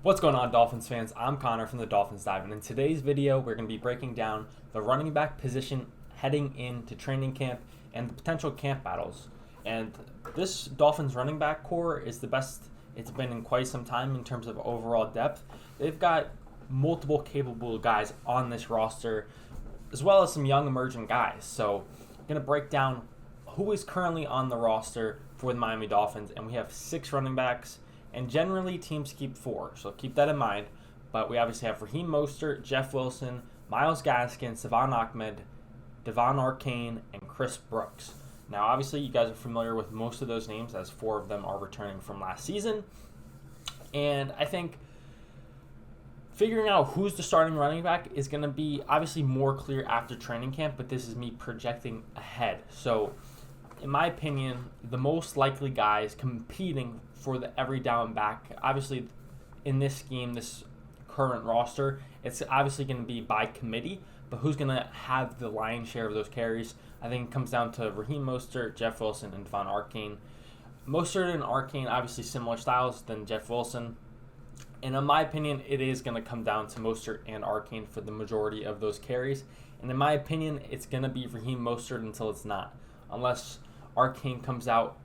What's going on, Dolphins fans? I'm Connor from the Dolphins Dive, and in today's video, we're going to be breaking down the running back position heading into training camp and the potential camp battles. And this Dolphins running back core is the best it's been in quite some time in terms of overall depth. They've got multiple capable guys on this roster, as well as some young emerging guys. So I'm going to break down who is currently on the roster for the Miami Dolphins, and we have 6 running backs. And generally, teams keep 4, so keep that in mind. But we obviously have Raheem Mostert, Jeff Wilson, Myles Gaskin, Salvon Ahmed, Devon Arcane, and Chris Brooks. Now, obviously, you guys are familiar with most of those names, as 4 of them are returning from last season. And I think figuring out who's the starting running back is going to be obviously more clear after training camp, but this is me projecting ahead. So, in my opinion, the most likely guys competing for the every down back, obviously in this scheme, this current roster, it's obviously going to be by committee, but who's going to have the lion's share of those carries? I think it comes down to Raheem Mostert, Jeff Wilson, and Devon Arcane. Mostert and Arcane, obviously similar styles than Jeff Wilson. And in my opinion, it is going to come down to Mostert and Arcane for the majority of those carries. And in my opinion, it's going to be Raheem Mostert until it's not. Unless Arcane comes out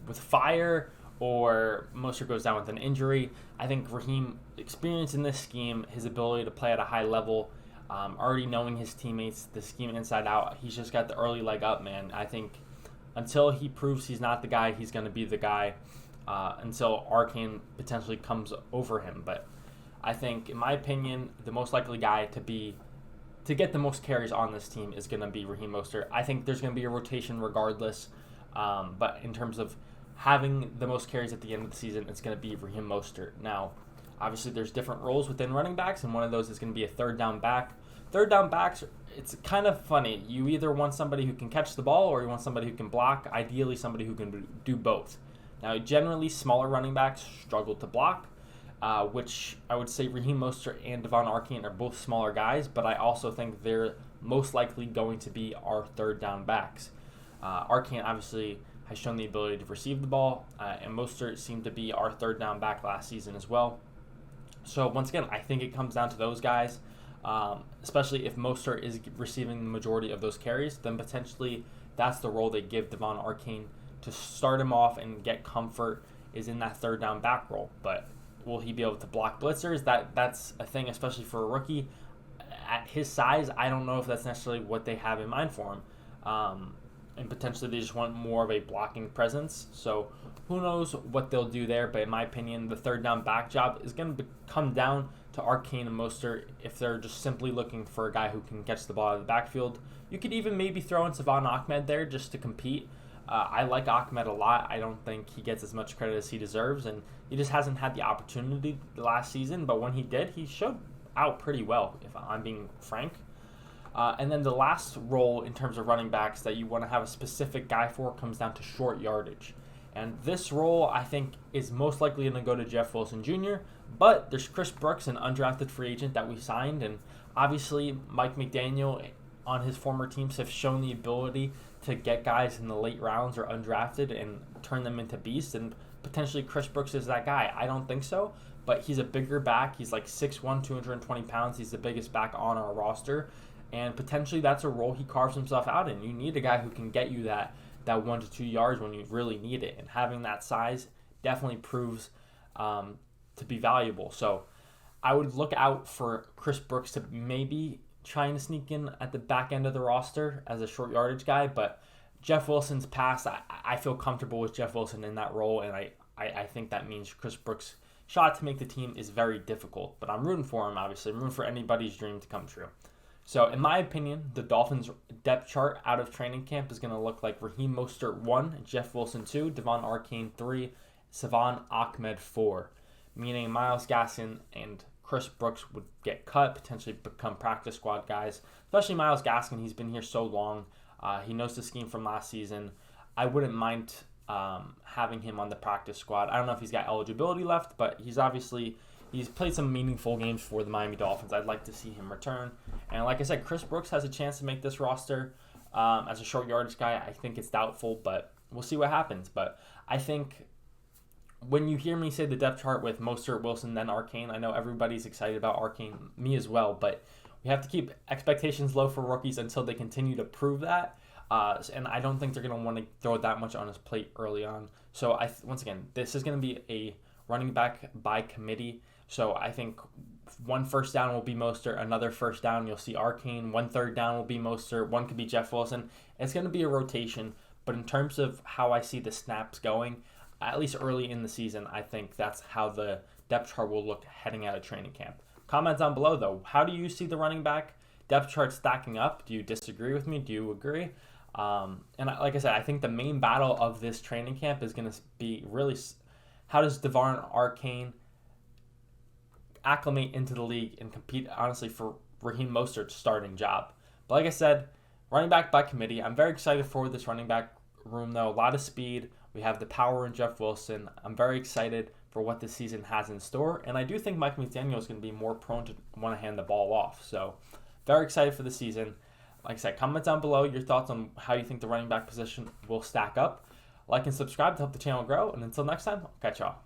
with fire or Mostert goes down with an injury. I think Raheem, experience in this scheme, his ability to play at a high level, already knowing his teammates, the scheme inside out, he's just got the early leg up, man. I think until he proves he's not the guy, he's going to be the guy until Arcane potentially comes over him. But I think, in my opinion, the most likely guy to get the most carries on this team is going to be Raheem Mostert. I think there's going to be a rotation regardless, but in terms of having the most carries at the end of the season, it's going to be Raheem Mostert. Now, obviously, there's different roles within running backs, and one of those is going to be a third down back. Third down backs, it's kind of funny. You either want somebody who can catch the ball or you want somebody who can block, ideally somebody who can do both. Now, generally, smaller running backs struggle to block, which I would say Raheem Mostert and Devon Arcane are both smaller guys, but I also think they're most likely going to be our third down backs. Arcane obviously has shown the ability to receive the ball, and Mostert seemed to be our third down back last season as well. So once again, I think it comes down to those guys, especially if Mostert is receiving the majority of those carries, then potentially that's the role they give Devon Arcane to start him off and get comfort, is in that third down back role. But will he be able to block blitzers? That's a thing, especially for a rookie. At his size, I don't know if that's necessarily what they have in mind for him. And potentially they just want more of a blocking presence. So who knows what they'll do there. But in my opinion, the third down back job is going to come down to Arcane and Mostert if they're just simply looking for a guy who can catch the ball out of the backfield. You could even maybe throw in Salvon Ahmed there just to compete. I like Ahmed a lot. I don't think he gets as much credit as he deserves, and he just hasn't had the opportunity last season. But when he did, he showed out pretty well, if I'm being frank. And then the last role in terms of running backs that you want to have a specific guy for comes down to short yardage. And this role, I think, is most likely going to go to Jeff Wilson Jr., but there's Chris Brooks, an undrafted free agent that we signed, and obviously Mike McDaniel on his former teams have shown the ability to get guys in the late rounds or undrafted and turn them into beasts, and potentially Chris Brooks is that guy. I don't think so, but he's a bigger back. He's like 6'1", 220 pounds. He's the biggest back on our roster. And potentially that's a role he carves himself out in. You need a guy who can get you that 1 to 2 yards when you really need it. And having that size definitely proves to be valuable. So I would look out for Chris Brooks to maybe trying to sneak in at the back end of the roster as a short yardage guy. But Jeff Wilson's past, I feel comfortable with Jeff Wilson in that role. And I think that means Chris Brooks' shot to make the team is very difficult. But I'm rooting for him, obviously. I'm rooting for anybody's dream to come true. So, in my opinion, the Dolphins' depth chart out of training camp is going to look like Raheem Mostert 1, Jeff Wilson 2, Devon Arcane 3, Salvon Ahmed 4, meaning Myles Gaskin and Chris Brooks would get cut, potentially become practice squad guys, especially Myles Gaskin. He's been here so long. He knows the scheme from last season. I wouldn't mind having him on the practice squad. I don't know if he's got eligibility left, but he's played some meaningful games for the Miami Dolphins. I'd like to see him return. And like I said, Chris Brooks has a chance to make this roster as a short yardage guy. I think it's doubtful, but we'll see what happens. But I think when you hear me say the depth chart with Mostert, Wilson, then Arcane, I know everybody's excited about Arcane, me as well, but we have to keep expectations low for rookies until they continue to prove that. And I don't think they're going to want to throw that much on his plate early on. So once again, this is going to be a running back by committee. So I think one first down will be Mostert, another first down you'll see Arcane, one third down will be Mostert, one could be Jeff Wilson. It's going to be a rotation, but in terms of how I see the snaps going, at least early in the season, I think that's how the depth chart will look heading out of training camp. Comment down below, though. How do you see the running back depth chart stacking up? Do you disagree with me? Do you agree? Like I said, I think the main battle of this training camp is going to be really how does DeVarn Arcane acclimate into the league and compete, honestly, for Raheem Mostert's starting job. But like I said, running back by committee. I'm very excited for this running back room, though. A lot of speed. We have the power in Jeff Wilson. I'm very excited for what this season has in store. And I do think Mike McDaniel is going to be more prone to want to hand the ball off. So very excited for the season. Like I said, comment down below your thoughts on how you think the running back position will stack up. Like and subscribe to help the channel grow. And until next time, I'll catch y'all.